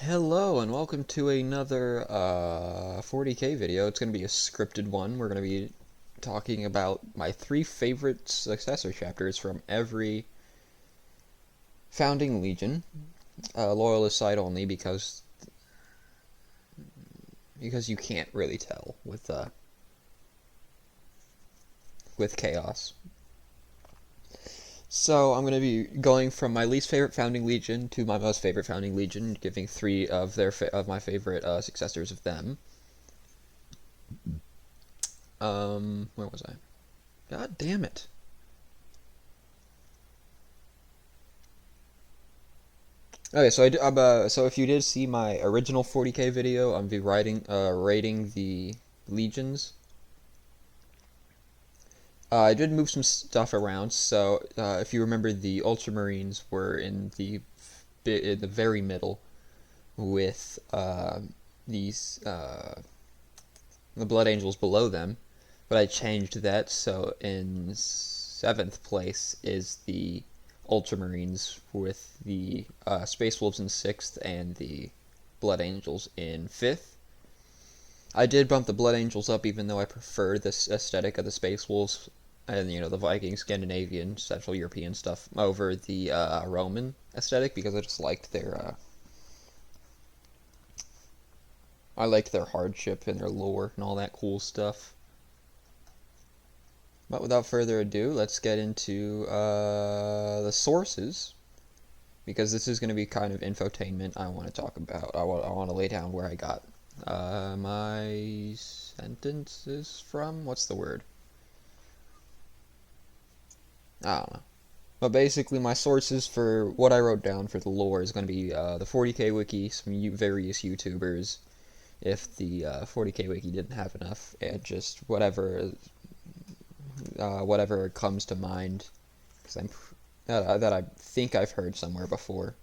Hello and welcome to another 40K video. It's going to be a scripted one. We're going to be talking about my 3 favorite Successor chapters from every Founding Legion. Loyalist side only because you can't really tell with Chaos. So I'm going to be going from my least favorite Founding Legion to my most favorite Founding Legion, giving 3 of my favorite successors of them. Where was I? God damn it. Okay, so if you did see my original 40K video, I'm be rating the legions. I did move some stuff around, so if you remember, the Ultramarines were in the very middle with the Blood Angels below them, but I changed that, so in 7th place is the Ultramarines with the Space Wolves in 6th and the Blood Angels in 5th. I did bump the Blood Angels up, even though I prefer this aesthetic of the Space Wolves and, the Viking, Scandinavian, Central European stuff over the Roman aesthetic, because I just liked their hardship and their lore and all that cool stuff. But without further ado, let's get into the sources, because this is going to be kind of infotainment. I want to talk about. I want to lay down where I got my sentences from. What's the word? I don't know. But basically, my sources for what I wrote down for the lore is going to be the 40K wiki, some various YouTubers, if the 40K wiki didn't have enough, and just whatever comes to mind, because that I think I've heard somewhere before.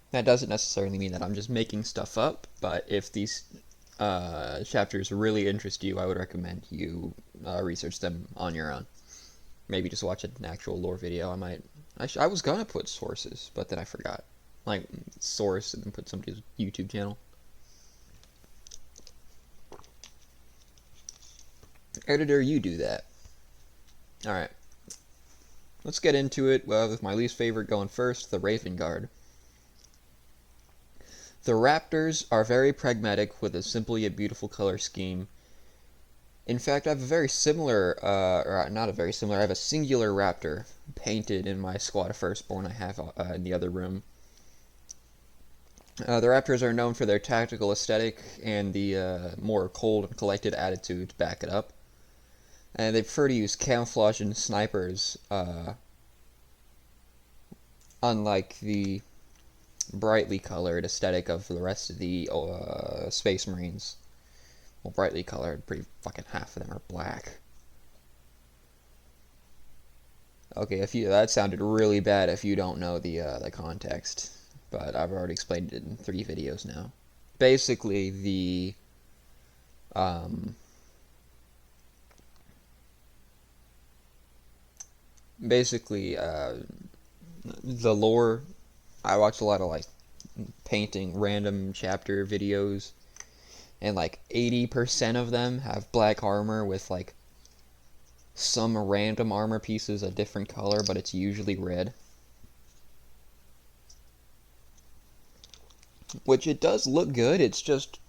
That doesn't necessarily mean that I'm just making stuff up, but if these chapters really interest you, I would recommend you research them on your own. Maybe just watch an actual lore video. I was gonna put sources, but then I forgot. Like, source and then put somebody's YouTube channel. Editor, you do that. Alright. Let's get into it with my least favorite going first, the Raven Guard. The Raptors are very pragmatic with a simple yet beautiful color scheme. In fact, I have a very similar, or not a very similar, I have a singular Raptor painted in my Squad of Firstborn I have in the other room. The Raptors are known for their tactical aesthetic and the more cold and collected attitude to back it up. And they prefer to use camouflage and snipers, unlike the brightly colored aesthetic of the rest of the Space Marines. Well, brightly colored, pretty fucking half of them are black. Okay, that sounded really bad if you don't know the context, but I've already explained it in 3 videos now. Basically, the lore. I watch a lot of painting random chapter videos, and 80% of them have black armor with some random armor pieces a different color, but it's usually red. Which, it does look good, it's just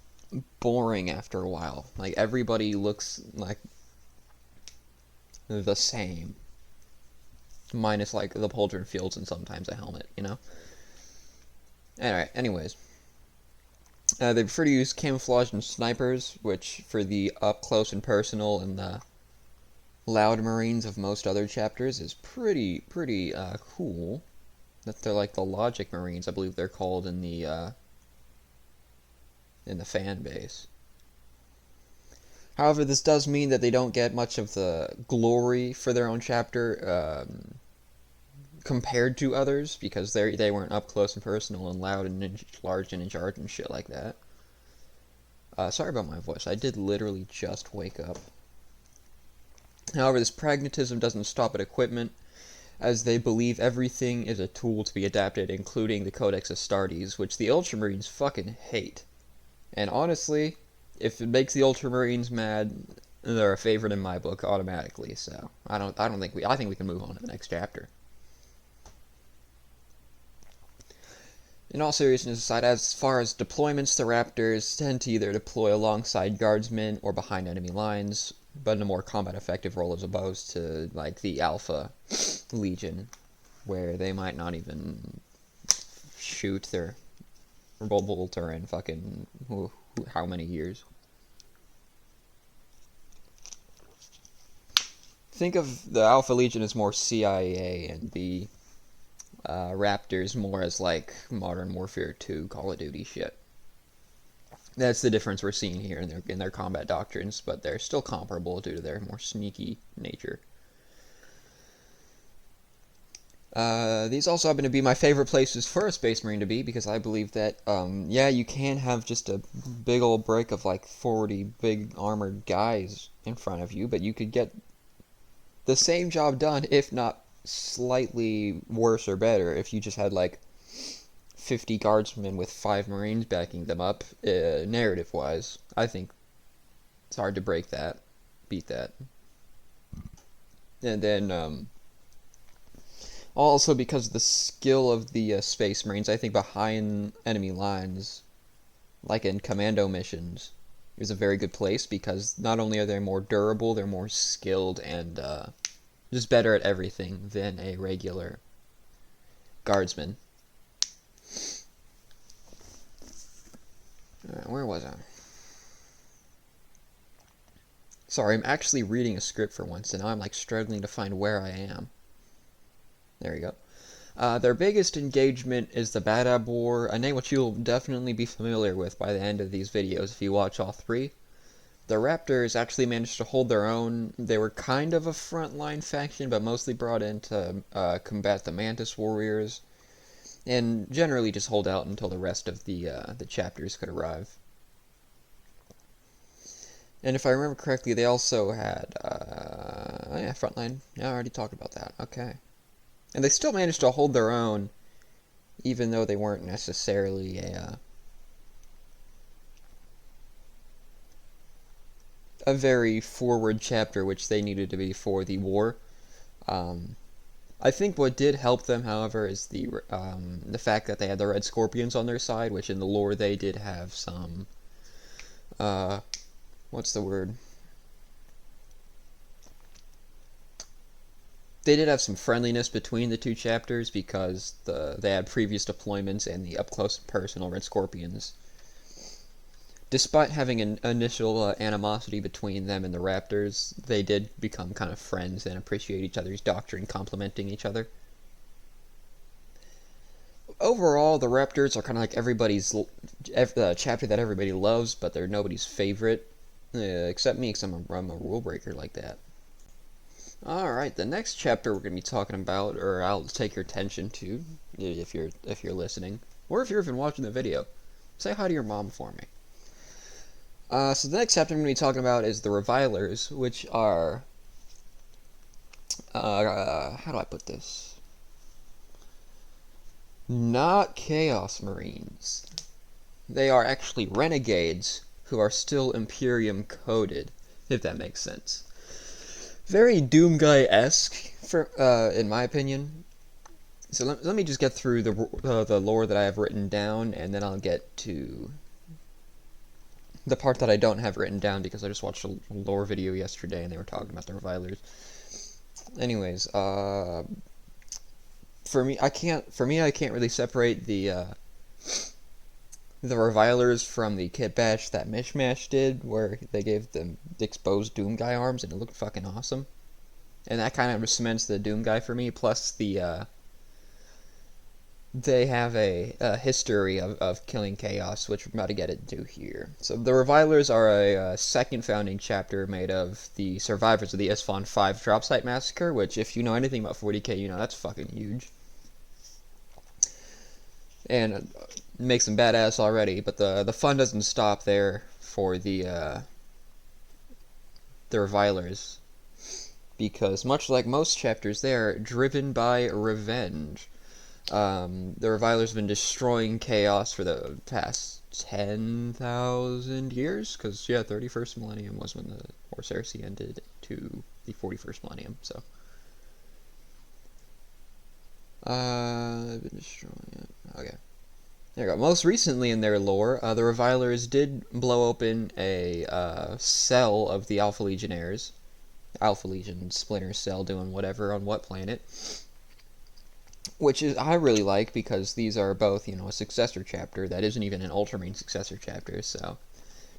boring after a while. Everybody looks like the same. Minus the pauldron fields and sometimes a helmet, Alright, anyways. They prefer to use camouflage and snipers, which for the up close and personal and the loud Marines of most other chapters is pretty cool. That they're like the Logic Marines, I believe they're called in the fan base. However, this does mean that they don't get much of the glory for their own chapter compared to others, because they weren't up close and personal and loud and large and in charge and shit like that. Sorry about my voice. I did literally just wake up. However, this pragmatism doesn't stop at equipment. as they believe everything is a tool to be adapted, including the Codex Astartes, which the Ultramarines fucking hate. And honestly, if it makes the Ultramarines mad, they're a favorite in my book automatically. So I think we can move on to the next chapter. In all seriousness aside, as far as deployments, the Raptors tend to either deploy alongside guardsmen or behind enemy lines, but in a more combat effective role as opposed to like the Alpha Legion, where they might not even shoot their bolter in fucking how many years. Think of the Alpha Legion as more CIA and the Raptors more as like Modern Warfare 2 Call of Duty shit. That's the difference we're seeing here in their combat doctrines, but they're still comparable due to their more sneaky nature. These also happen to be my favorite places for a Space Marine to be, because I believe that, yeah, you can have just a big old break of like 40 big armored guys in front of you, but you could get the same job done, if not slightly worse or better, if you just had like 50 guardsmen with 5 Marines backing them up, narrative-wise. I think it's hard to beat that. And then, also because of the skill of the Space Marines, I think behind enemy lines, like in commando missions, is a very good place, because not only are they more durable, they're more skilled and just better at everything than a regular guardsman. Where was I? Sorry, I'm actually reading a script for once, and now I'm like struggling to find where I am. There you go. Their biggest engagement is the Badab War, a name which you'll definitely be familiar with by the end of these videos if you watch all 3. The Raptors actually managed to hold their own. They were kind of a frontline faction, but mostly brought in to combat the Mantis Warriors, and generally just hold out until the rest of the chapters could arrive. And if I remember correctly, they also had, oh yeah, frontline. Yeah, I already talked about that. Okay. And they still managed to hold their own, even though they weren't necessarily a very forward chapter, which they needed to be for the war. I think what did help them, however, is the fact that they had the Red Scorpions on their side, which in the lore they did have some, what's the word? They did have some friendliness between the 2 chapters, because they had previous deployments, and the up-close and personal Red Scorpions, despite having an initial animosity between them and the Raptors, they did become kind of friends and appreciate each other's doctrine, complementing each other. Overall, the Raptors are kind of like everybody's chapter that everybody loves, but they're nobody's favorite, except me, because I'm a rule breaker like that. Alright, the next chapter we're going to be talking about, or I'll take your attention to, if you're listening, or if you're even watching the video, say hi to your mom for me. So the next chapter I'm going to be talking about is the Revilers, which are, how do I put this? Not Chaos Marines. They are actually renegades who are still Imperium coded, if that makes sense. Very Doomguy-esque, in my opinion. So let me just get through the lore that I have written down, and then I'll get to the part that I don't have written down, because I just watched a lore video yesterday and they were talking about the Revilers. Anyways, for me I can't really separate the Revilers from the Kit Bash that Mishmash did, where they gave them exposed Doomguy arms and it looked fucking awesome. And that kind of cements the Doomguy for me, plus they have a history of killing Chaos, which we're about to get into here. So the Revilers are a second founding chapter made of the survivors of the Isfahan 5 drop site massacre, which, if you know anything about 40k, you know that's fucking huge. And makes them badass already, but the fun doesn't stop there for the Revilers. because much like most chapters, they're driven by revenge. The Revilers have been destroying chaos for the past 10,000 years, because, yeah, 31st millennium was when the Horus Heresy ended to the 41st millennium, so. I've been destroying it. Okay. There you go. Most recently in their lore, the Revilers did blow open a cell of the Alpha Legionnaires. Alpha Legion Splinter Cell doing whatever on what planet. Which is I really like, because these are both, a successor chapter that isn't even an Ultramarine successor chapter, so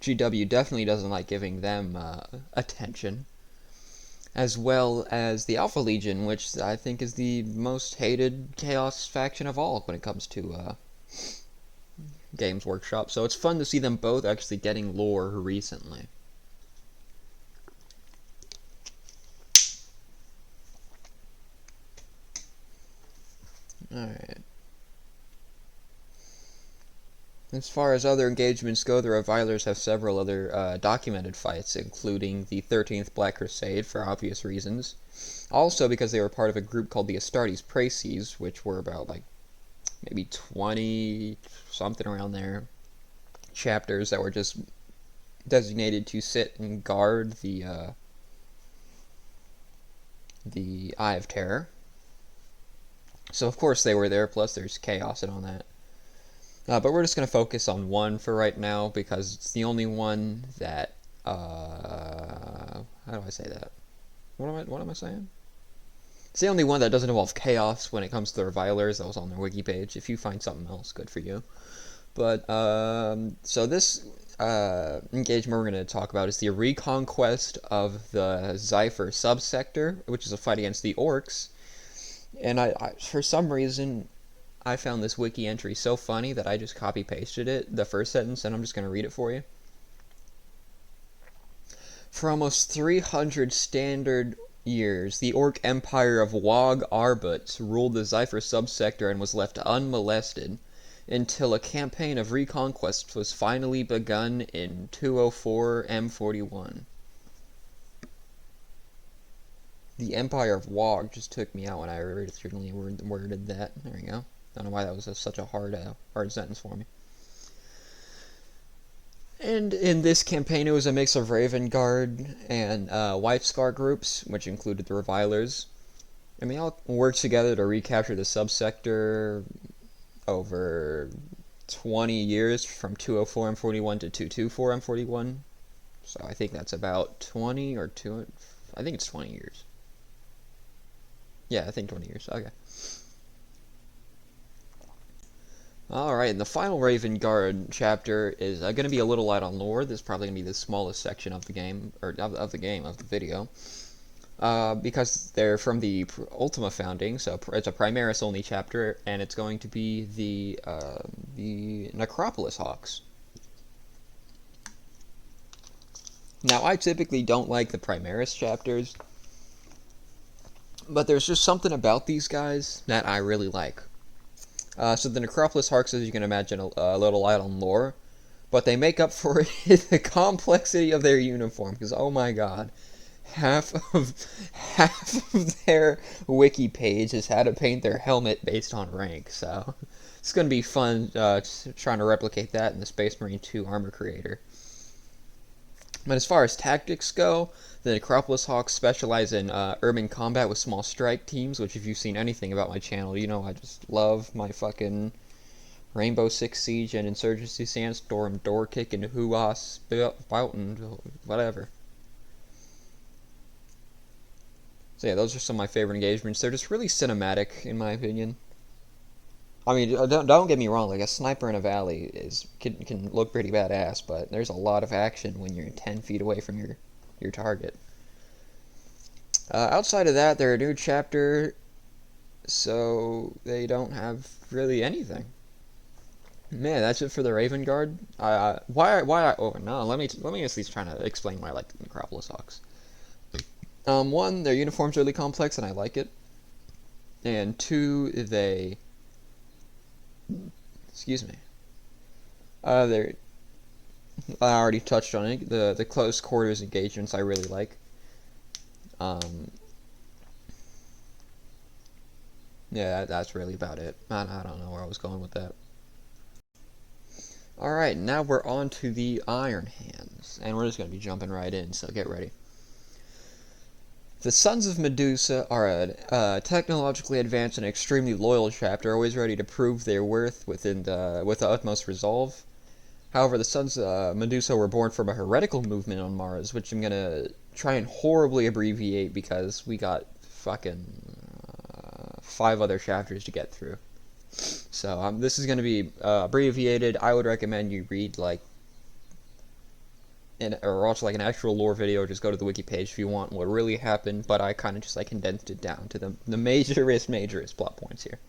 GW definitely doesn't like giving them attention. As well as the Alpha Legion, which I think is the most hated Chaos faction of all when it comes to Games Workshop. So it's fun to see them both actually getting lore recently. Alright. As far as other engagements go, the Revilers have several other documented fights, including the 13th Black Crusade, for obvious reasons. Also because they were part of a group called the Astartes Praeses, which were about, maybe 20, something around there, chapters that were just designated to sit and guard the Eye of Terror. So, of course, they were there, plus there's chaos and all that. But we're just going to focus on one for right now, because it's the only one that, how do I say that? What am I saying? It's the only one that doesn't involve chaos when it comes to the Revilers. That was on their wiki page. If you find something else, good for you. But, so this engagement we're going to talk about is the reconquest of the Zypher subsector, which is a fight against the Orcs. And I for some reason, I found this wiki entry so funny that I just copy-pasted it, the first sentence, and I'm just going to read it for you. For almost 300 standard years, the Orc Empire of Wog Arbut ruled the Zypher subsector and was left unmolested until a campaign of reconquest was finally begun in 204 M41. The Empire of Wog just took me out when I originally worded that. There we go. Don't know why that was such a hard sentence for me. And in this campaign, it was a mix of Raven Guard and White Scar groups, which included the Revilers. And they all worked together to recapture the subsector over 20 years, from 204 M41 to 224 M41. So I think that's about 20 or 2. I think it's 20 years. Yeah, I think 20 years. Okay. Alright, and the final Raven Guard chapter is going to be a little light on lore. This is probably going to be the smallest section of the game, or of the video. Because they're from the Ultima founding, so it's a Primaris only chapter, and it's going to be the Necropolis Hawks. Now, I typically don't like the Primaris chapters, but there's just something about these guys that I really like. So the Necropolis Hawks, as you can imagine, a little light on lore, but they make up for it the complexity of their uniform, because oh my god, half of their wiki page is how to paint their helmet based on rank, so it's going to be fun trying to replicate that in the Space Marine 2 armor creator. But as far as tactics go, the Necropolis Hawks specialize in urban combat with small strike teams, which if you've seen anything about my channel, you know I just love my fucking Rainbow Six Siege and Insurgency Sandstorm, Door Kick, and Hoo-Ah Spout, and whatever. So yeah, those are some of my favorite engagements. They're just really cinematic, in my opinion. I mean, don't get me wrong, like a sniper in a valley can look pretty badass, but there's a lot of action when you're 10 feet away from your target. Outside of that, they're a new chapter, so they don't have really anything. Man, that's it for the Raven Guard. Oh no, let me at least try to explain why I like the Necropolis Hawks. One, their uniform's really complex and I like it. And two, excuse me. I already touched on it. The close quarters engagements I really like. Yeah, that's really about it. I don't know where I was going with that. Alright, now we're on to the Iron Hands, and we're just going to be jumping right in, so get ready. The Sons of Medusa are a technologically advanced and extremely loyal chapter, always ready to prove their worth with the utmost resolve. However, the Sons of Medusa were born from a heretical movement on Mars, which I'm going to try and horribly abbreviate because we got fucking 5 other chapters to get through. So this is going to be abbreviated. I would recommend you read or watch like an actual lore video, or just go to the wiki page if you want what really happened. But I kind of just like condensed it down to the majorest plot points here.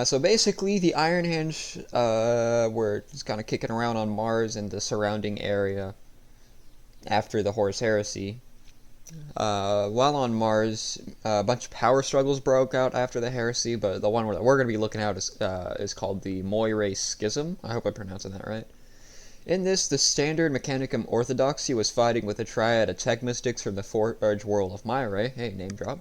So basically, the Iron Hands were just kind of kicking around on Mars and the surrounding area after the Horus Heresy. While on Mars, a bunch of power struggles broke out after the heresy, but the one that we're going to be looking at is called the Moirae Schism. I hope I'm pronouncing that right. In this, the standard Mechanicum Orthodoxy was fighting with a triad of tech mystics from the Forge world of Moirae. Hey, name drop.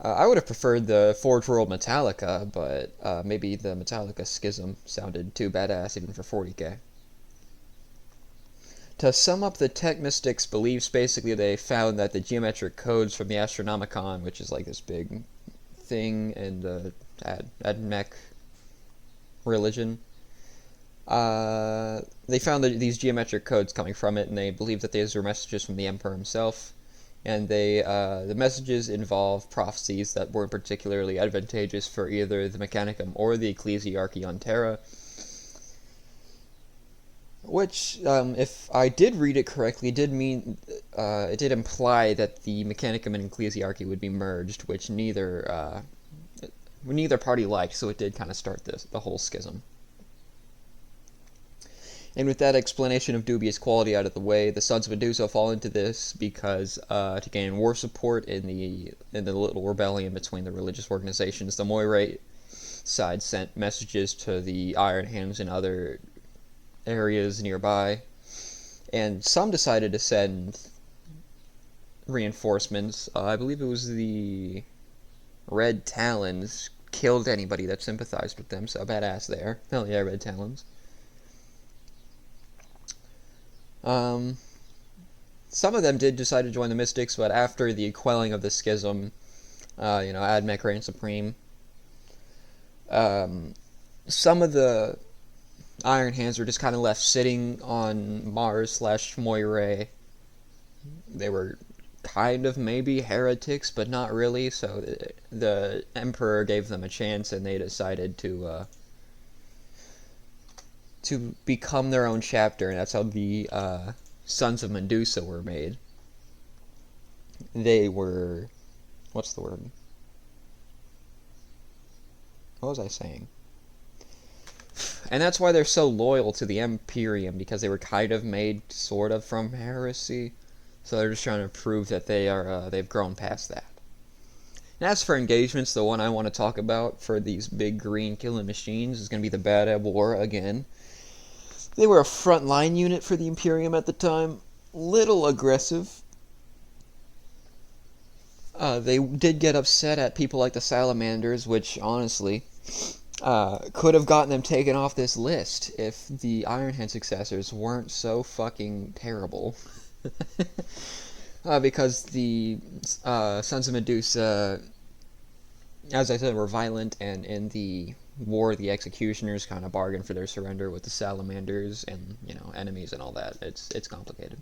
I would have preferred the Forge world Metallica, but maybe the Metallica Schism sounded too badass even for 40k. To sum up the tech mystics' beliefs, basically they found that the geometric codes from the Astronomicon, which is like this big thing in the Admech religion, they found these geometric codes coming from it, and they believed that these were messages from the Emperor himself. And the messages involve prophecies that weren't particularly advantageous for either the Mechanicum or the Ecclesiarchy on Terra. Which, if I did read it correctly, did mean it did imply that the Mechanicum and Ecclesiarchy would be merged, which neither party liked. So it did kind of start the whole schism. And with that explanation of dubious quality out of the way, the Sons of Medusa fall into this because to gain war support in the little rebellion between the religious organizations, the Moirae side sent messages to the Iron Hands and other areas nearby, and some decided to send reinforcements. I believe it was the Red Talons killed anybody that sympathized with them, so badass there. Hell yeah, Red Talons. Some of them did decide to join the Mystics, but after the quelling of the schism, Admech reigned supreme. Some of the Iron Hands were just kind of left sitting on Mars / Moirae. They were kind of maybe heretics, but not really, so the Emperor gave them a chance, and they decided to become their own chapter, and that's how the Sons of Medusa were made. They were... what's the word? What was I saying? And that's why they're so loyal to the Imperium, because they were kind of made sort of from heresy. So they're just trying to prove that they've grown past that. And as for engagements, the one I want to talk about for these big green killing machines is going to be the Bad Ebb War again. They were a frontline unit for the Imperium at the time. Little aggressive. They did get upset at people like the Salamanders, which, honestly, could have gotten them taken off this list if the Ironhand successors weren't so fucking terrible. Because the Sons of Medusa, as I said, were violent, and in the war, the Executioners kind of bargained for their surrender with the Salamanders and, enemies and all that. It's complicated.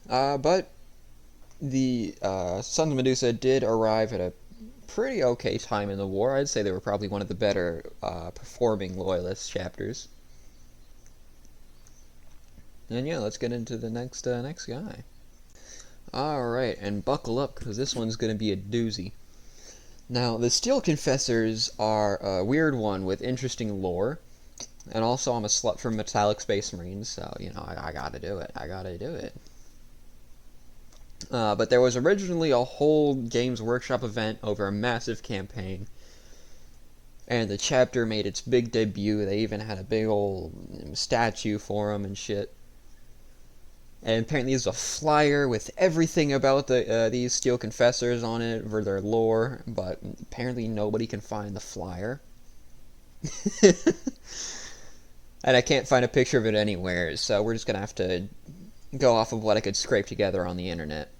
But the Sons of Medusa did arrive at a pretty okay time in the war. I'd say they were probably one of the better performing Loyalist chapters. And yeah, let's get into the next guy. Alright, and buckle up, because this one's going to be a doozy. Now, the Steel Confessors are a weird one with interesting lore, and also I'm a slut for Metallic Space Marines, so, I gotta do it. But there was originally a whole Games Workshop event over a massive campaign, and the chapter made its big debut. They even had a big old statue for them and shit. And apparently there's a flyer with everything about these Steel Confessors on it for their lore, but apparently nobody can find the flyer. And I can't find a picture of it anywhere, so we're just going to have to go off of what I could scrape together on the internet.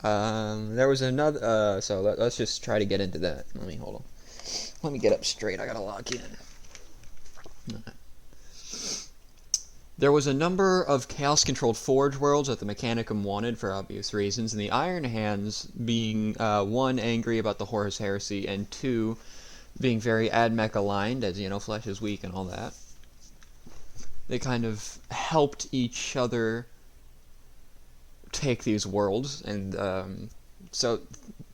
There was another, so let's just try to get into that. Hold on. Let me get up straight, I gotta log in. There was a number of chaos-controlled Forge worlds that the Mechanicum wanted for obvious reasons, and the Iron Hands being, 1, angry about the Horus Heresy, and 2, being very AdMech aligned, as, flesh is weak and all that. They kind of helped each other take these worlds, and so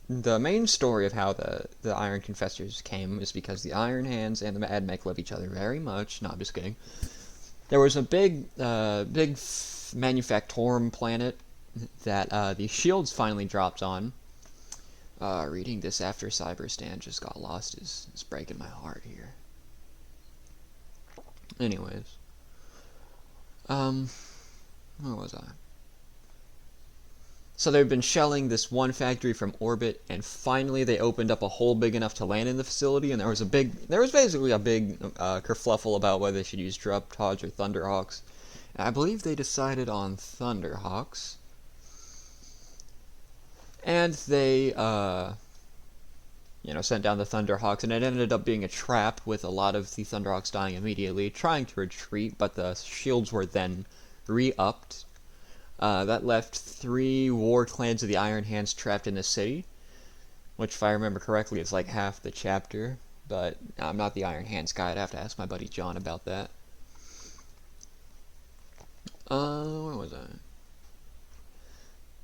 the main story of how the Iron Confessors came is because the Iron Hands and the AdMech love each other very much. No, I'm just kidding. There was a big manufactorum planet that the shields finally dropped on. Reading this after Cyberstan just got lost is breaking my heart here. Anyways. Where was I? So they've been shelling this one factory from orbit, and finally they opened up a hole big enough to land in the facility, and there was basically a big kerfluffle about whether they should use Druptods or Thunderhawks. And I believe they decided on Thunderhawks. And they, sent down the Thunderhawks, and it ended up being a trap with a lot of the Thunderhawks dying immediately, trying to retreat, but the shields were then re-upped. That left 3 war clans of the Iron Hands trapped in the city, which, if I remember correctly, is like half the chapter, but I'm not the Iron Hands guy. I'd have to ask my buddy John about that. Where was I?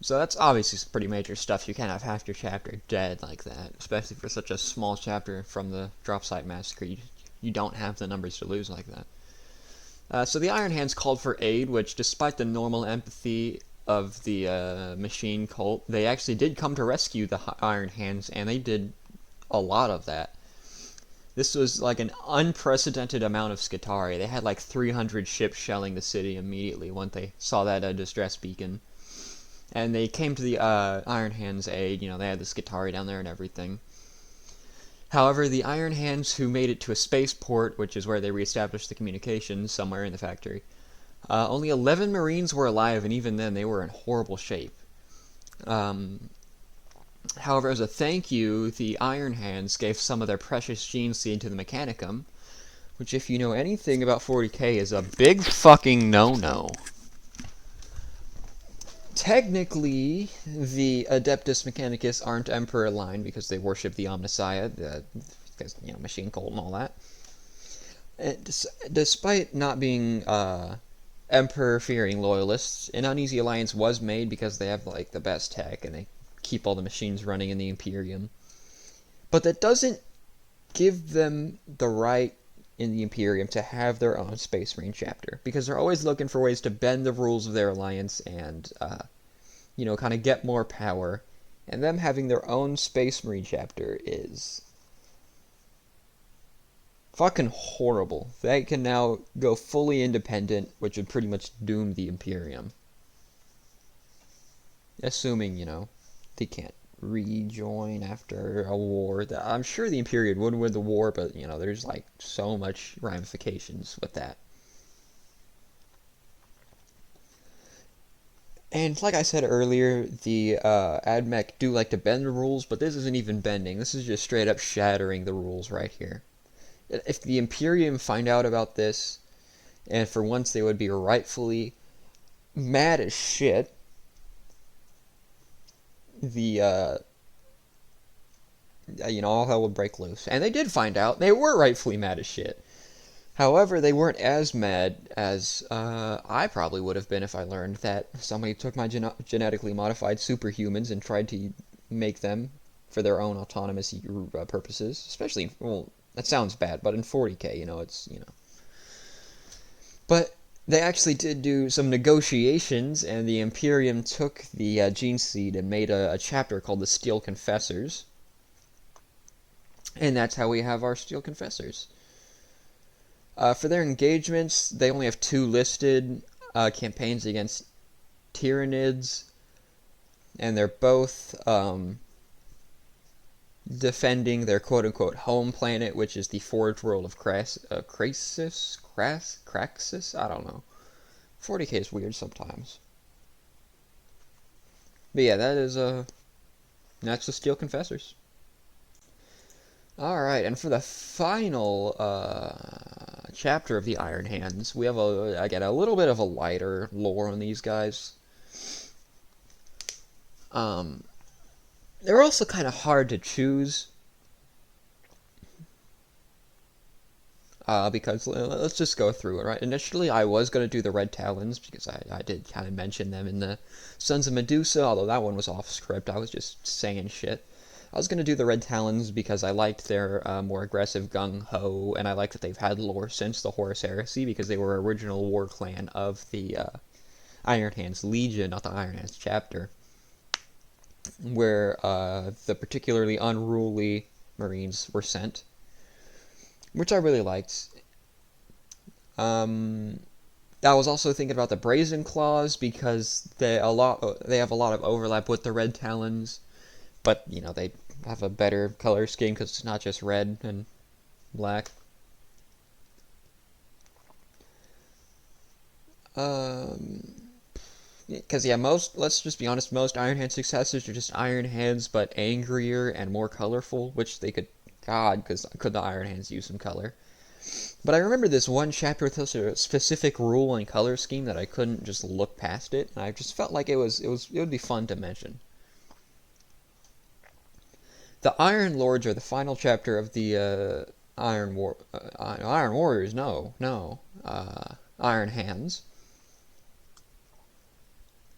So that's obviously some pretty major stuff. You can't have half your chapter dead like that, especially for such a small chapter from the Drop Site Massacre. You don't have the numbers to lose like that. So the Iron Hands called for aid, which, despite the normal empathy of the machine cult, they actually did come to rescue the Iron Hands, and they did a lot of that. This was like an unprecedented amount of Skitarii. They had like 300 ships shelling the city immediately once they saw that distress beacon. And they came to the Iron Hands' aid. They had the Skitarii down there and everything. However, the Iron Hands who made it to a spaceport, which is where they reestablished the communications somewhere in the factory, only 11 Marines were alive, and even then they were in horrible shape. However, as a thank you, the Iron Hands gave some of their precious gene seed to the Mechanicum, which, if you know anything about 40k, is a big fucking no-no. Technically, the Adeptus Mechanicus aren't Emperor aligned because they worship the Omnissiah, because, machine cult and all that. And despite not being Emperor-fearing loyalists, an uneasy alliance was made because they have, the best tech, and they keep all the machines running in the Imperium. But that doesn't give them the right in the Imperium to have their own Space Marine chapter, because they're always looking for ways to bend the rules of their alliance and, kind of get more power, and them having their own Space Marine chapter is fucking horrible. They can now go fully independent, which would pretty much doom the Imperium. Assuming, they can't rejoin after a war. I'm sure the Imperium would win the war, but, there's, so much ramifications with that. And like I said earlier, the AdMech do like to bend the rules, but this isn't even bending. This is just straight up shattering the rules right here. If the Imperium find out about this, and for once they would be rightfully mad as shit, all hell would break loose. And they did find out. They were rightfully mad as shit. However, they weren't as mad as I probably would have been if I learned that somebody took my genetically modified superhumans and tried to make them for their own autonomous purposes. Especially, well, that sounds bad, but in 40k, it's. But they actually did do some negotiations, and the Imperium took the gene seed and made a chapter called the Steel Confessors. And that's how we have our Steel Confessors. For their engagements, they only have 2 listed campaigns against Tyranids, and they're both defending their quote-unquote home planet, which is the forged world of Craxus? I don't know. 40k is weird sometimes. But yeah, that's the Steel Confessors. Alright, and for the final chapter of the Iron Hands, we have again, a little bit of a lighter lore on these guys. They're also kind of hard to choose. Because let's just go through it, right? Initially, I was going to do the Red Talons, because I did kind of mention them in the Sons of Medusa, although that one was off script. I was just saying shit. I was going to do the Red Talons because I liked their more aggressive gung-ho, and I like that they've had lore since the Horus Heresy, because they were original war clan of the Iron Hands Legion, not the Iron Hands chapter, where the particularly unruly Marines were sent, which I really liked. I was also thinking about the Brazen Claws, because they have a lot of overlap with the Red Talons, but you know, they have a better color scheme because it's not just red and black. Because yeah, let's just be honest, most Iron Hand successors are just Iron Hands, but angrier and more colorful, which they could, God, because could the Iron Hands use some color? But I remember this one chapter with a specific rule and color scheme that I couldn't just look past it, and I just felt like it would be fun to mention. The Iron Lords are the final chapter of the Iron Warriors. Iron Hands.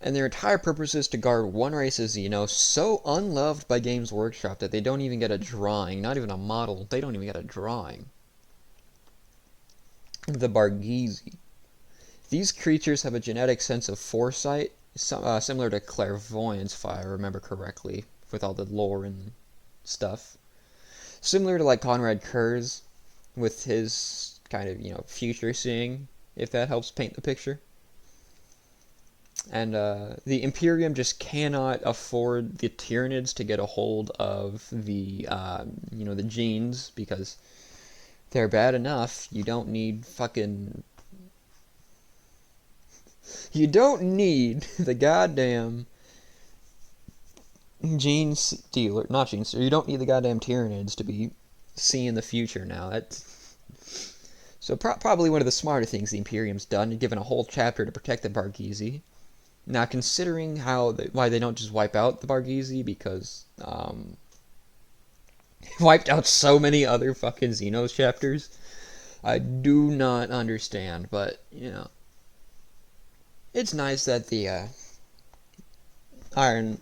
And their entire purpose is to guard one race of Xeno so unloved by Games Workshop that they don't even get a drawing, not even a model, they don't even get a drawing. The Barghezi. These creatures have a genetic sense of foresight, similar to clairvoyance, if I remember correctly, with all the lore and stuff. Similar to like Conrad Kurz, with his kind of, future seeing, if that helps paint the picture. And the Imperium just cannot afford the Tyranids to get a hold of the, the genes, because they're bad enough. You don't need You don't need the goddamn gene stealer, not gene stealer. You don't need the goddamn Tyranids to be seeing the future now. So probably one of the smarter things the Imperium's done, given a whole chapter to protect the Barghezi. Now, considering why they don't just wipe out the Barghezi, because wiped out so many other fucking Xenos chapters, I do not understand. But it's nice that the Iron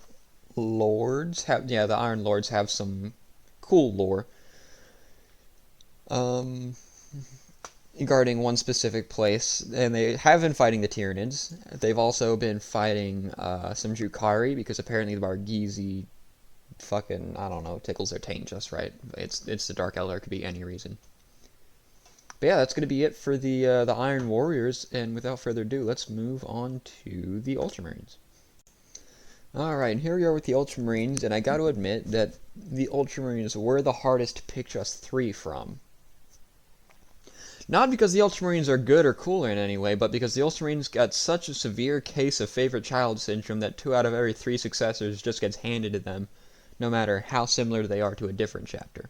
Lords have some cool lore. Regarding one specific place, and they have been fighting the Tyranids. They've also been fighting some Drukhari, because apparently the Barghezi fucking, I don't know, tickles their taint just right. It's the Dark Elder, it could be any reason. But yeah, that's going to be it for the Iron Warriors, and without further ado, let's move on to the Ultramarines. Alright, and here we are with the Ultramarines, and I got to admit that the Ultramarines were the hardest to pick just 3 from. Not because the Ultramarines are good or cool in any way, but because the Ultramarines got such a severe case of favorite child syndrome that 2 out of every 3 successors just gets handed to them, no matter how similar they are to a different chapter.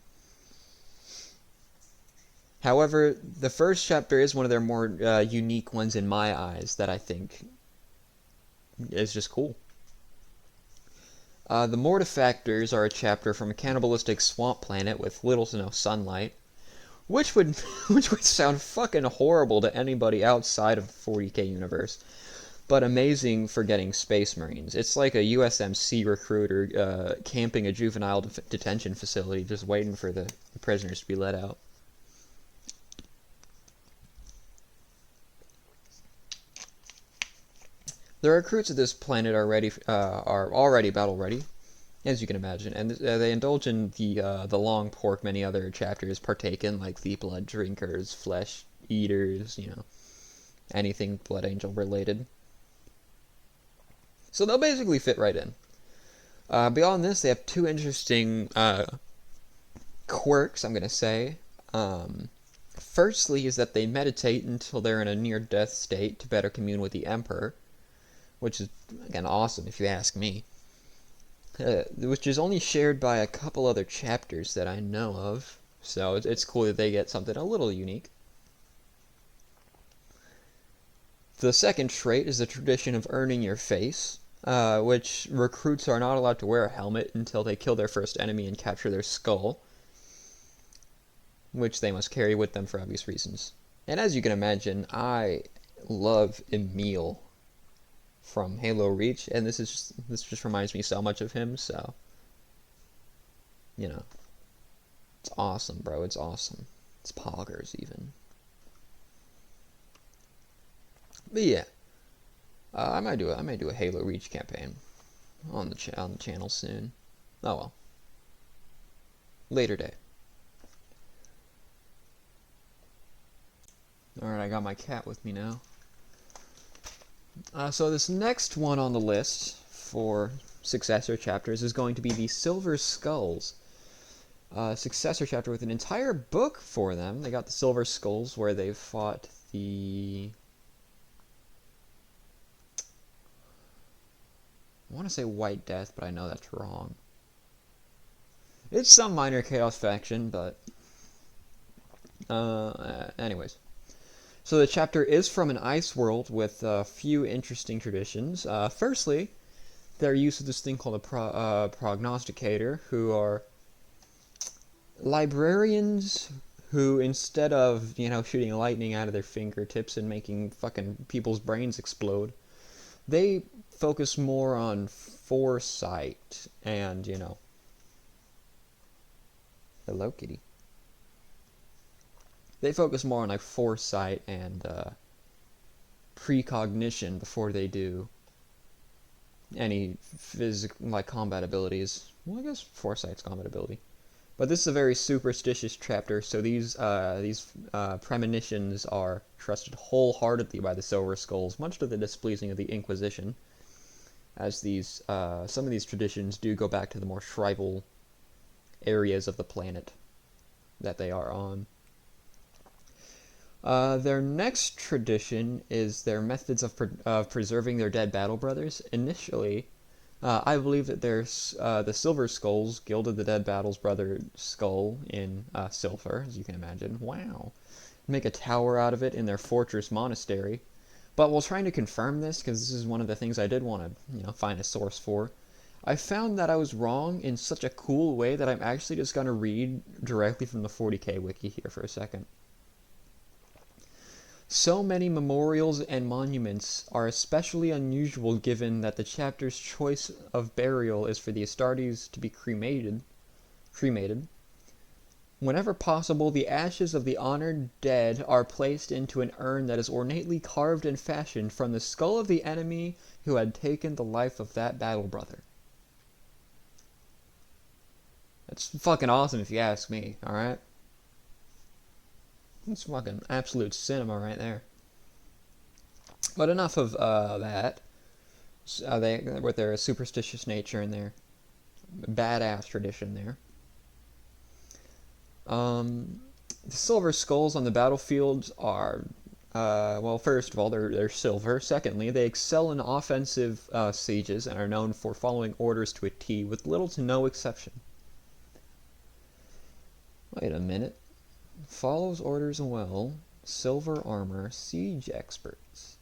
However, the first chapter is one of their more unique ones in my eyes that I think is just cool. The Mortifactors are a chapter from a cannibalistic swamp planet with little to no sunlight, which would sound fucking horrible to anybody outside of the 40k universe, but amazing for getting Space Marines. It's like a USMC recruiter camping a juvenile detention facility, just waiting for the prisoners to be let out. The recruits of this planet are already battle ready, as you can imagine, and they indulge in the long pork many other chapters partake in, like the blood drinkers, flesh eaters, anything Blood Angel related. So they'll basically fit right in. Beyond this, they have two interesting quirks, I'm going to say. Firstly is that they meditate until they're in a near-death state to better commune with the Emperor, which is, again, awesome if you ask me. Which is only shared by a couple other chapters that I know of, so it's cool that they get something a little unique. The second trait is the tradition of earning your face, which recruits are not allowed to wear a helmet until they kill their first enemy and capture their skull, which they must carry with them for obvious reasons. And as you can imagine, I love Emil from Halo Reach, and this just reminds me so much of him, so you know. It's awesome, bro. It's awesome. It's poggers even. But yeah. I might do a Halo Reach campaign on the channel soon. Oh well. Later day. Alright, I got my cat with me now. So this next one on the list for Successor chapters is going to be the Silver Skulls. Successor chapter with an entire book for them. They got the Silver Skulls where they fought the... I want to say White Death, but I know that's wrong. It's some minor Chaos faction, but... anyways. So the chapter is from an ice world with a few interesting traditions. Firstly, their use of this thing called a prognosticator, who are librarians who, instead of, shooting lightning out of their fingertips and making fucking people's brains explode, they focus more on foresight and, hello, kitty. They focus more on, foresight and, precognition before they do any combat abilities. Well, I guess foresight's combat ability. But this is a very superstitious chapter, so these premonitions are trusted wholeheartedly by the Silver Skulls, much to the displeasing of the Inquisition, as some of these traditions do go back to the more tribal areas of the planet that they are on. Their next tradition is their methods of preserving their dead battle brothers. Initially, I believe that the Silver Skulls gilded the dead battle's brother skull in silver, as you can imagine. Wow. Make a tower out of it in their fortress monastery. But while trying to confirm this, because this is one of the things I did want to, find a source for, I found that I was wrong in such a cool way that I'm actually just going to read directly from the 40k wiki here for a second. So many memorials and monuments are especially unusual given that the chapter's choice of burial is for the Astartes to be cremated. Whenever possible, the ashes of the honored dead are placed into an urn that is ornately carved and fashioned from the skull of the enemy who had taken the life of that battle brother. That's fucking awesome if you ask me, alright? It's fucking absolute cinema right there. But enough of that. They with their superstitious nature and their badass tradition there. The Silver Skulls on the battlefields are, well, first of all, they're silver. Secondly, they excel in offensive sieges and are known for following orders to a T with little to no exception. Wait a minute. Follows orders well. Silver armor. Siege experts.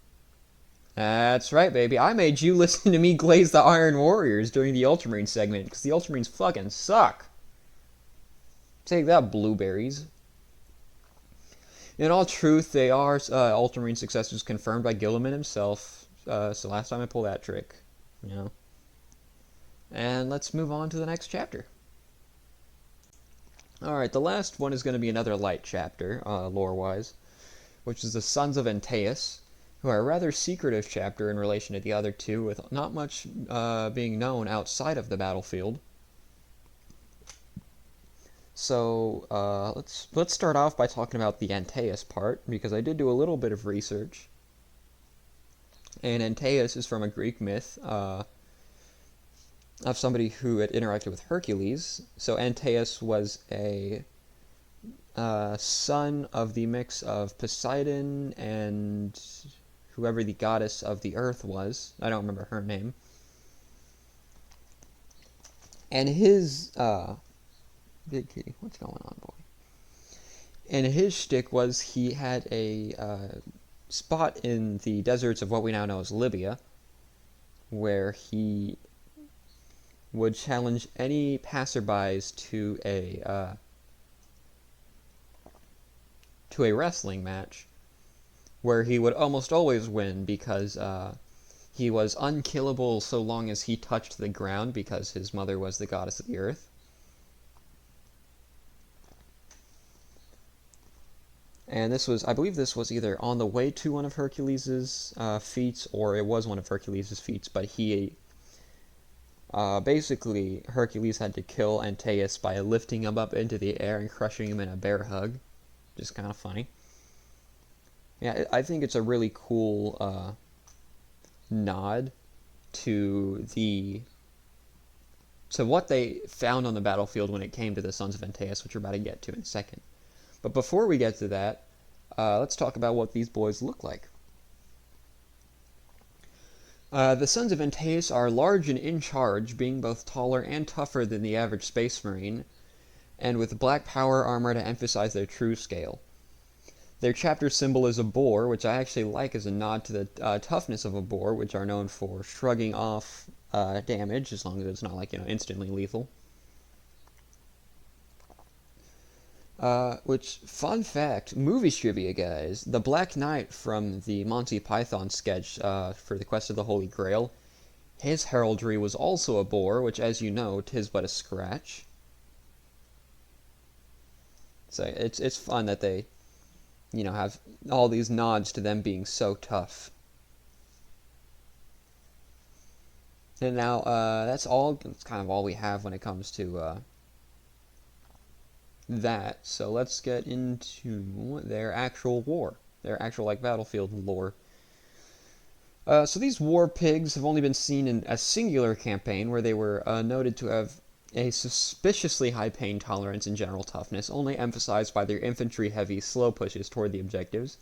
That's right, baby. I made you listen to me glaze the Iron Warriors during the Ultramarine segment, because the Ultramarines fucking suck. Take that, blueberries. In all truth, they are Ultramarine successors confirmed by Gilliman himself. So last time I pulled that trick, And let's move on to the next chapter. Alright, the last one is going to be another light chapter, lore-wise, which is the Sons of Antaeus, who are a rather secretive chapter in relation to the other two, with not much being known outside of the battlefield. So, let's start off by talking about the Antaeus part, because I did do a little bit of research. And Antaeus is from a Greek myth of somebody who had interacted with Hercules. So Antaeus was a son of the mix of Poseidon and whoever the goddess of the earth was. I don't remember her name. And his big kitty, what's going on, boy? And his shtick was he had a spot in the deserts of what we now know as Libya, where he would challenge any passerbys to a wrestling match, where he would almost always win because he was unkillable so long as he touched the ground, because his mother was the goddess of the earth. And this was, I believe this was either on the way to one of Hercules' feats, or it was one of Hercules' feats, but he, basically, Hercules had to kill Antaeus by lifting him up into the air and crushing him in a bear hug. Just kind of funny. Yeah, I think it's a really cool nod to what they found on the battlefield when it came to the Sons of Antaeus, which we're about to get to in a second. But before we get to that, let's talk about what these boys look like. The Sons of Antaeus are large and in charge, being both taller and tougher than the average Space Marine, and with black power armor to emphasize their true scale. Their chapter symbol is a boar, which I actually like as a nod to the toughness of a boar, which are known for shrugging off damage, as long as it's not, like, instantly lethal. Which, fun fact, movie trivia, guys, the Black Knight from the Monty Python sketch for the Quest of the Holy Grail, his heraldry was also a boar, which, as you know, 'tis but a scratch. So it's fun that they, have all these nods to them being so tough. And now, that's kind of all we have when it comes to that. So let's get into their actual war, their actual, battlefield lore. So these war pigs have only been seen in a singular campaign, where they were noted to have a suspiciously high pain tolerance and general toughness, only emphasized by their infantry-heavy slow pushes toward the objectives,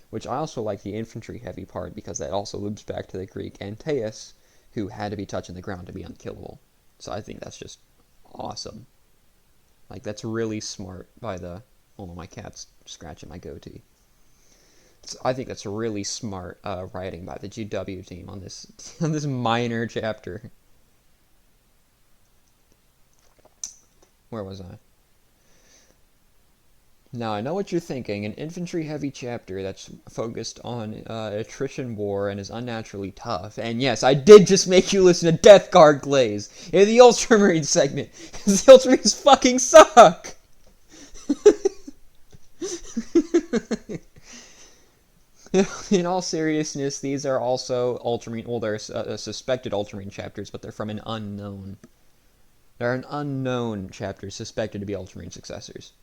which I also like the infantry-heavy part, because that also loops back to the Greek Antaeus, who had to be touching the ground to be unkillable. So I think that's just awesome. That's really smart by the... Hold on, my cat's scratching my goatee. I think that's really smart writing by the GW team on this on this minor chapter. Where was I? Now, I know what you're thinking. An infantry-heavy chapter that's focused on attrition war and is unnaturally tough. And yes, I did just make you listen to Death Guard Glaze in the Ultramarine segment, because the Ultramarines fucking suck! In all seriousness, these are also Ultramarine... Well, they're suspected Ultramarine chapters, but they're from an unknown... They're an unknown chapter suspected to be Ultramarine successors.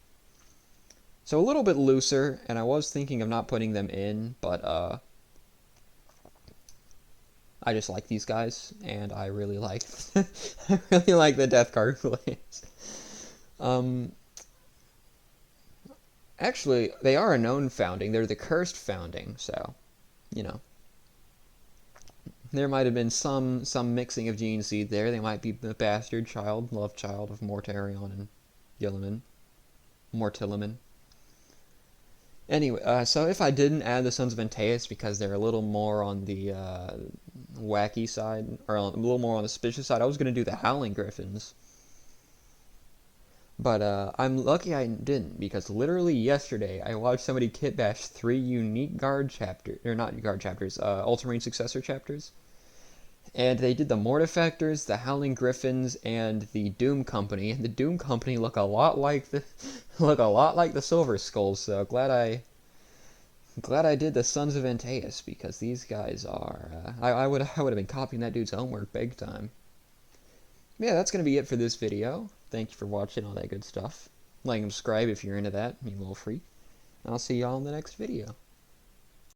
So a little bit looser, and I was thinking of not putting them in, but I just like these guys, and I really like I really like the Death Guard Glaze. Actually, they are a known founding. They're the cursed founding, so there might have been some mixing of gene seed there. They might be the bastard child, love child of Mortarion and Gilliman, Mortilliman. Anyway, so if I didn't add the Sons of Antaeus because they're a little more on the wacky side, or a little more on the suspicious side, I was going to do the Howling Griffins. But I'm lucky I didn't, because literally yesterday I watched somebody kit bash 3 unique guard chapters, or not guard chapters, Ultramarine Successor chapters. And they did the Mortifactors, the Howling Griffins, and the Doom Company. And the Doom Company look a lot like the Silver Skulls. So glad I did the Sons of Antaeus, because these guys are. I would have been copying that dude's homework big time. Yeah, that's gonna be it for this video. Thank you for watching, all that good stuff. Like and subscribe if you're into that, you little freak. I'll see y'all in the next video.